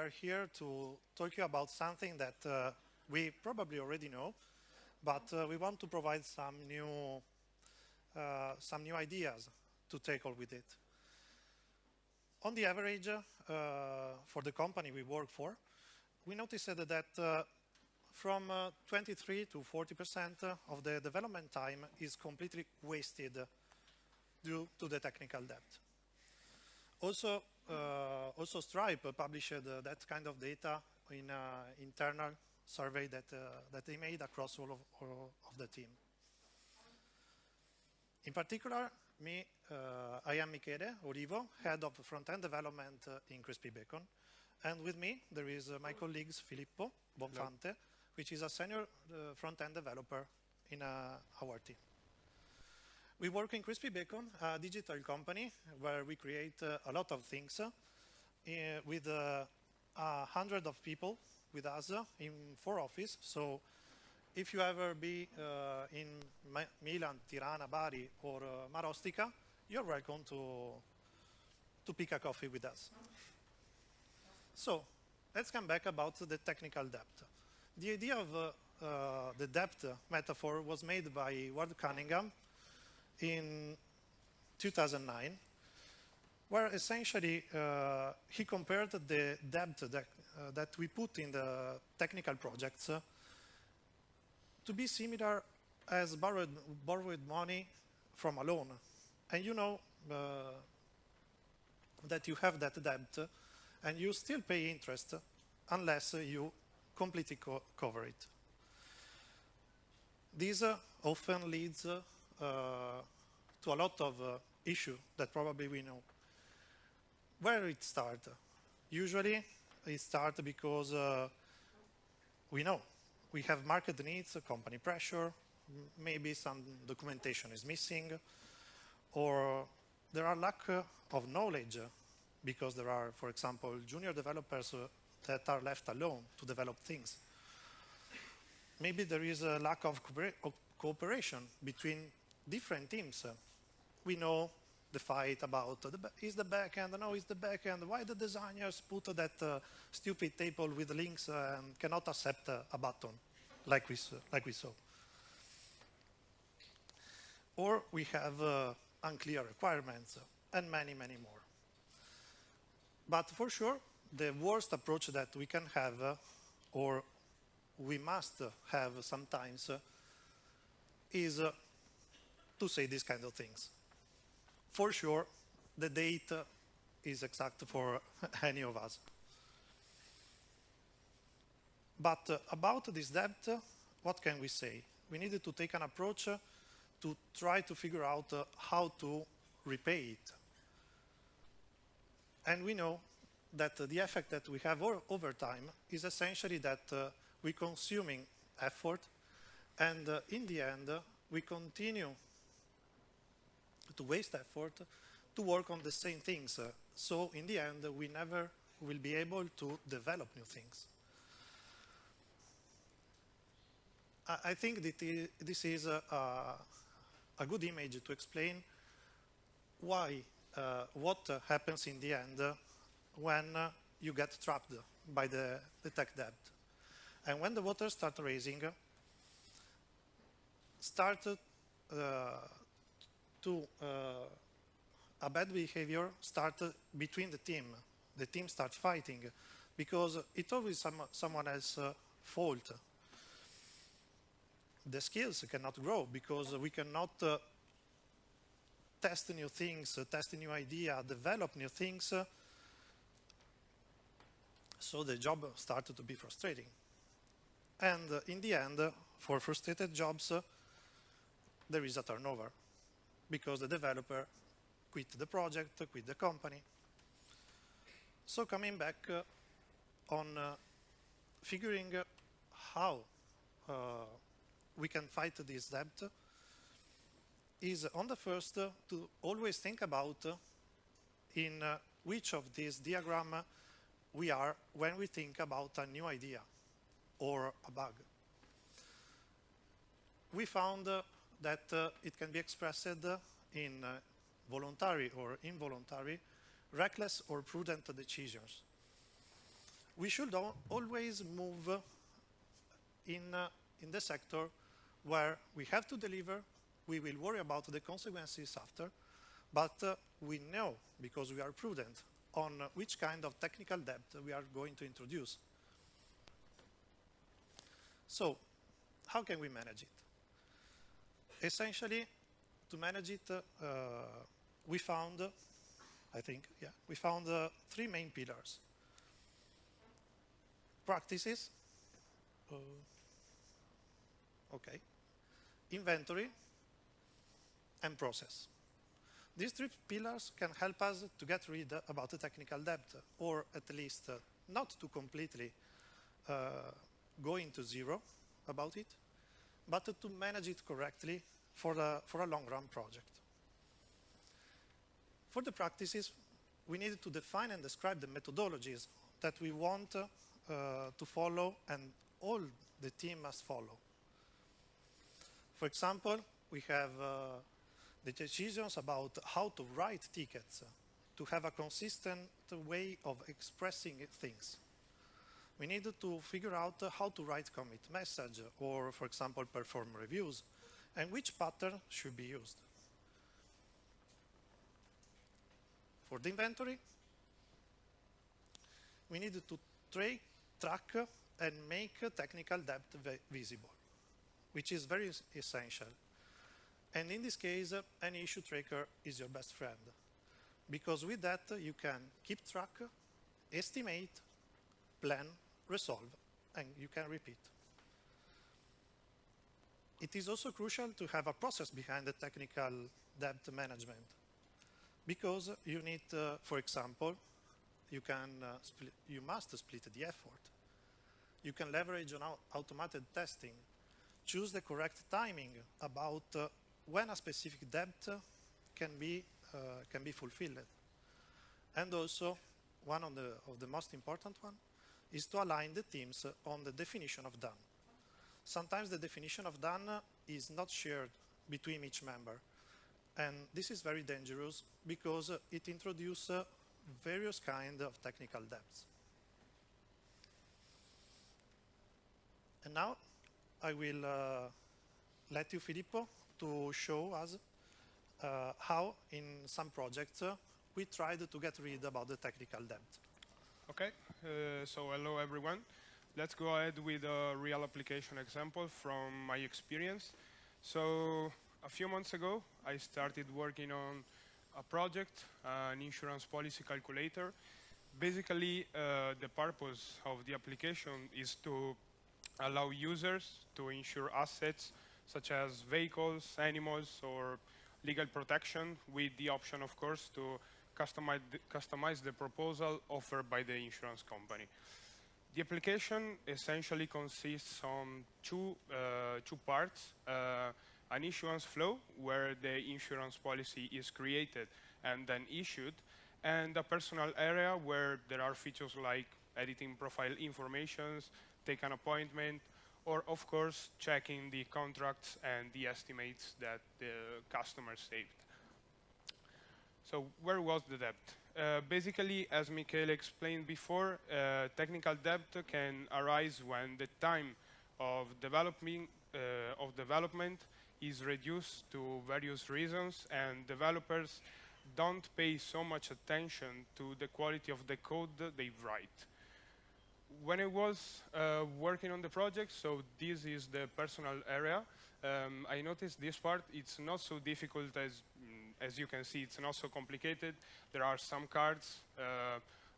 are here to talk to you about something that we probably already know, but we want to provide some new ideas to tackle with it. On the average, for the company we work for, we noticed that from 23 to 40% of the development time is completely wasted due to the technical debt. Also Stripe published that kind of data in an internal survey that they made across all of the team. In particular, I am Michele Olivo, head of front-end development in Crispy Bacon. And with me, there is my colleagues Filippo Bonfante, which is a senior front-end developer in our team. We work in Crispy Bacon, a digital company where we create a lot of things with 100 of people with us in 4 offices. So if you ever be in Milan, Tirana, Bari, or Marostica, you're welcome to pick a coffee with us. So let's come back about the technical debt. The idea of the debt metaphor was made by Ward Cunningham in 2009, where essentially he compared the debt that we put in the technical projects to be similar as borrowed money from a loan. And you know that you have that debt and you still pay interest unless you completely cover it. This often leads to a lot of issues that probably we know. Where it starts? Usually it starts because we know we have market needs, company pressure, maybe some documentation is missing, or there are lack of knowledge because there are, for example, junior developers that are left alone to develop things. Maybe there is a lack of cooperation between different teams. We know the fight about is the backend, no, is the backend, why the designers put that stupid table with links and cannot accept a button like we saw. Or we have unclear requirements and many, many more. But for sure, the worst approach that we can have, or we must have sometimes, is to say these kind of things. For sure, the date is exact for any of us. But about this debt, what can we say? We needed to take an approach to try to figure out how to repay it. And we know that the effect that we have over time is essentially that we're consuming effort, and in the end, we continue to waste effort to work on the same things. So in the end, we never will be able to develop new things. I think that this is a good image to explain why, what happens in the end when you get trapped by the tech debt. And when the water starts rising, a bad behavior starts between the team. The team starts fighting because it's always someone else's fault. The skills cannot grow because we cannot test new things, test a new idea, develop new things. So the job started to be frustrating. And in the end, for frustrated jobs, there is a turnover because the developer quit the project, quit the company. So coming back on figuring how we can fight this debt is on the first to always think about in which of these diagram we are when we think about a new idea or a bug. We found that it can be expressed in voluntary or involuntary, reckless or prudent decisions. we should always move in the sector where we have to deliver, we will worry about the consequences after, but we know, because we are prudent, on which kind of technical debt we are going to introduce. So, how can we manage it? Essentially, to manage it, we found, we found 3 main pillars. Practices, inventory, and process. These 3 pillars can help us to get rid about the technical debt, or at least not to completely go into zero about it, but to manage it correctly for a long-run project. For the practices, we need to define and describe the methodologies that we want to follow and all the team must follow. For example, we have the decisions about how to write tickets to have a consistent way of expressing things. We need to figure out how to write commit message or, for example, perform reviews, and which pattern should be used. For the inventory, we need to track and make technical debt visible, which is very essential. And in this case, an issue tracker is your best friend, because with that you can keep track, estimate, plan, resolve, and you can repeat. It is also crucial to have a process behind the technical debt management, because you need, for example, you must split the effort. You can leverage on automated testing, choose the correct timing about when a specific debt can be fulfilled. And also, one of the most important one is to align the teams on the definition of done. Sometimes the definition of done is not shared between each member. And this is very dangerous because it introduces various kinds of technical debts. And now I will let you, Filippo, to show us how in some projects we tried to get rid about the technical debt. Okay, so hello everyone. Let's go ahead with a real application example from my experience. So a few months ago, I started working on a project, an insurance policy calculator. Basically, the purpose of the application is to allow users to insure assets such as vehicles, animals, or legal protection, with the option, of course, to customize the proposal offered by the insurance company. The application essentially consists on two parts. An issuance flow, where the insurance policy is created and then issued, and a personal area where there are features like editing profile informations, take an appointment, or of course checking the contracts and the estimates that the customer saved. So where was the debt? Basically, as Michele explained before, technical debt can arise when the time of development is reduced to various reasons, and developers don't pay so much attention to the quality of the code they write. When I was working on the project, so this is the personal area, I noticed this part, it's not so difficult as you can see, it's not so complicated. There are some cards,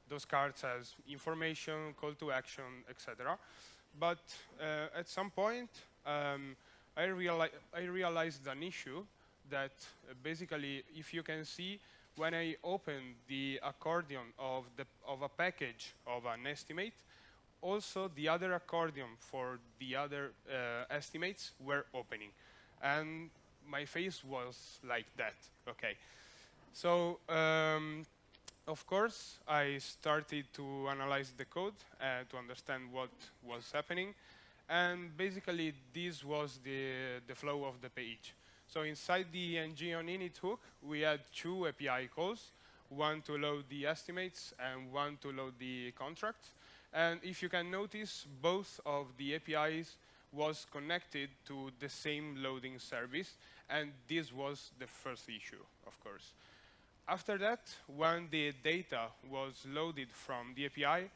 those cards has information, call to action, etc. But at some point, I realized an issue that basically, if you can see, when I open the accordion of a package of an estimate, also the other accordion for the other estimates were opening. And my face was like that, okay. So, of course, I started to analyze the code to understand what was happening. And basically, this was the flow of the page. So inside the ng on init hook, we had 2 API calls, one to load the estimates and one to load the contracts. And if you can notice, both of the APIs was connected to the same loading service, and this was the first issue, of course. After that, when the data was loaded from the API,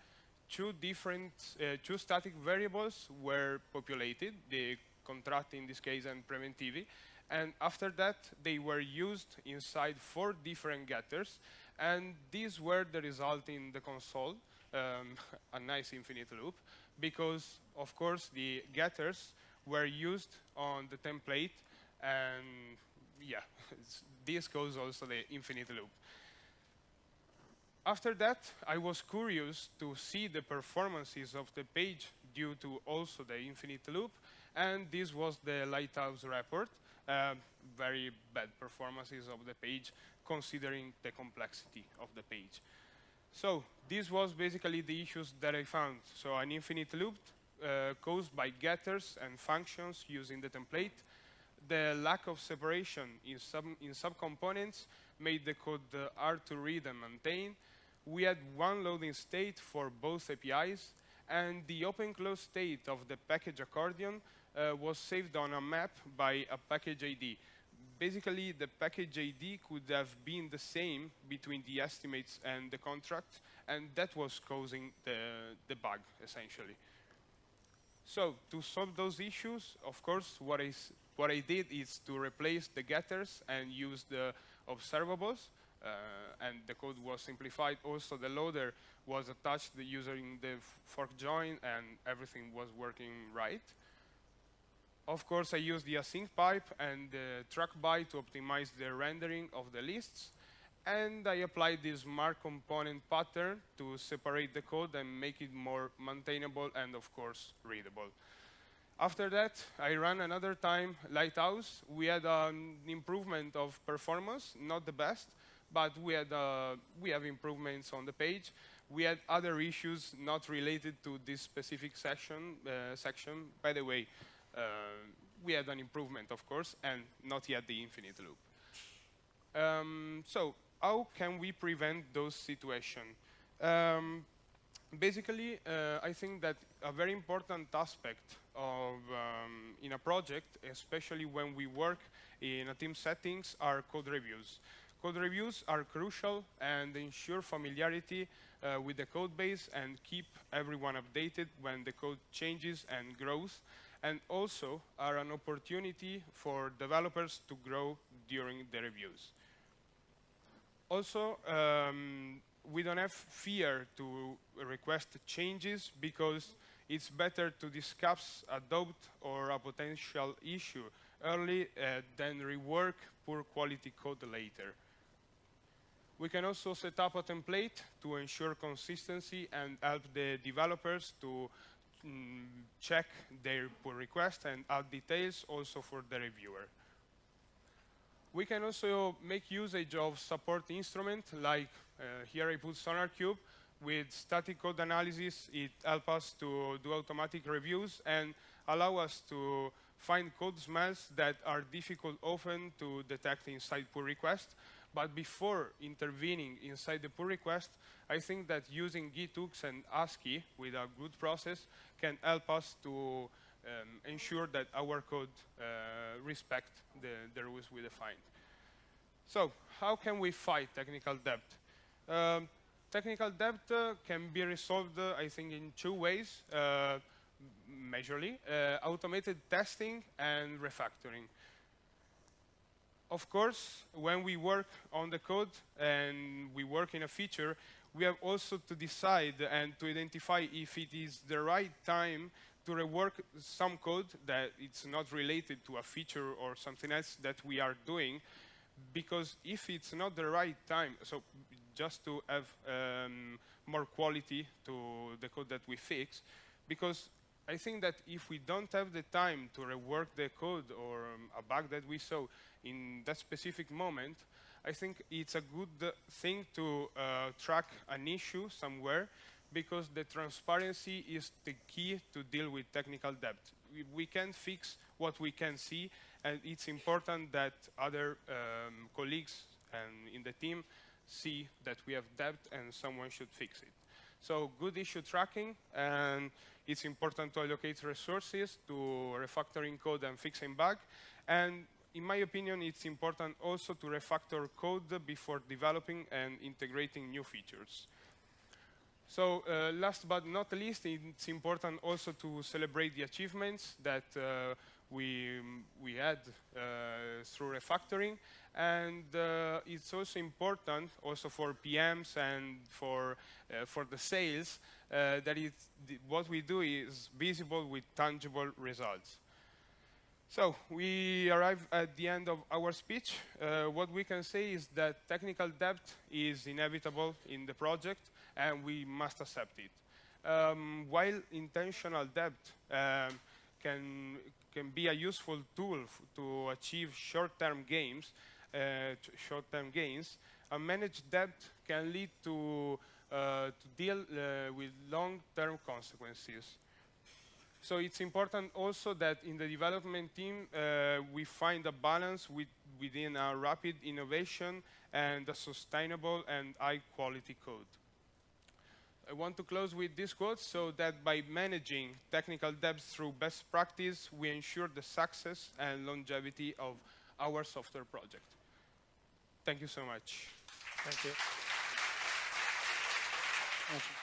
two static variables were populated, the contract in this case and preventivi, and after that they were used inside 4 different getters, and these were the result in the console, a nice infinite loop, because of course the getters were used on the template, and yeah, this goes also the infinite loop. After that, I was curious to see the performances of the page due to also the infinite loop, and this was the Lighthouse report. Very bad performances of the page, considering the complexity of the page. So this was basically the issues that I found. So an infinite loop caused by getters and functions using the template. The lack of separation in subcomponents made the code hard to read and maintain. We had one loading state for both APIs, and the open-close state of the package accordion was saved on a map by a package ID. Basically, the package ID could have been the same between the estimates and the contract, and that was causing the bug, essentially. So to solve those issues, of course, what I did is to replace the getters and use the observables, and the code was simplified. Also, the loader was attached using the fork join, and everything was working right. Of course, I used the async pipe and the track by to optimize the rendering of the lists. And I applied this smart component pattern to separate the code and make it more maintainable and, of course, readable. After that, I ran another time Lighthouse. We had an improvement of performance, not the best, but we have improvements on the page. We had other issues not related to this specific section. By the way, we had an improvement, of course, and not yet the infinite loop. So how can we prevent those situations? Basically, I think that a very important aspect of in a project, especially when we work in a team settings, are code reviews. Code reviews are crucial and ensure familiarity with the code base and keep everyone updated when the code changes and grows, and also are an opportunity for developers to grow during the reviews. Also, we don't have fear to request changes because it's better to discuss a doubt or a potential issue early than rework poor quality code later. We can also set up a template to ensure consistency and help the developers to check their pull request and add details also for the reviewer. We can also make usage of support instruments, like here I put SonarQube. With static code analysis, it helps us to do automatic reviews and allow us to find code smells that are difficult often to detect inside pull request. But before intervening inside the pull request, I think that using git hooks and ASCII with a good process can help us to ensure that our code respect the rules we defined. So how can we fight technical debt? Technical debt can be resolved, I think, in 2 ways, majorly, automated testing and refactoring. Of course, when we work on the code and we work in a feature, we have also to decide and to identify if it is the right time to rework some code that it's not related to a feature or something else that we are doing, because if it's not the right time, so just to have more quality to the code that we fix, because I think that if we don't have the time to rework the code or a bug that we saw in that specific moment, I think it's a good thing to track an issue somewhere, because the transparency is the key to deal with technical debt. We can fix what we can see, and it's important that other colleagues and in the team see that we have debt and someone should fix it. So good issue tracking, and it's important to allocate resources to refactoring code and fixing bug. And in my opinion, it's important also to refactor code before developing and integrating new features. So last but not least, it's important also to celebrate the achievements that we had through refactoring. And it's also important, also for PMs and for the sales, that what we do is visible with tangible results. So we arrive at the end of our speech. What we can say is that technical debt is inevitable in the project, and we must accept it. While intentional debt can be a useful tool to achieve short-term gains, managed debt can lead to deal with long-term consequences. So it's important also that in the development team, we find a balance within our rapid innovation and a sustainable and high-quality code. I want to close with this quote, so that by managing technical debts through best practice, we ensure the success and longevity of our software project. Thank you so much. Thank you. Thank you.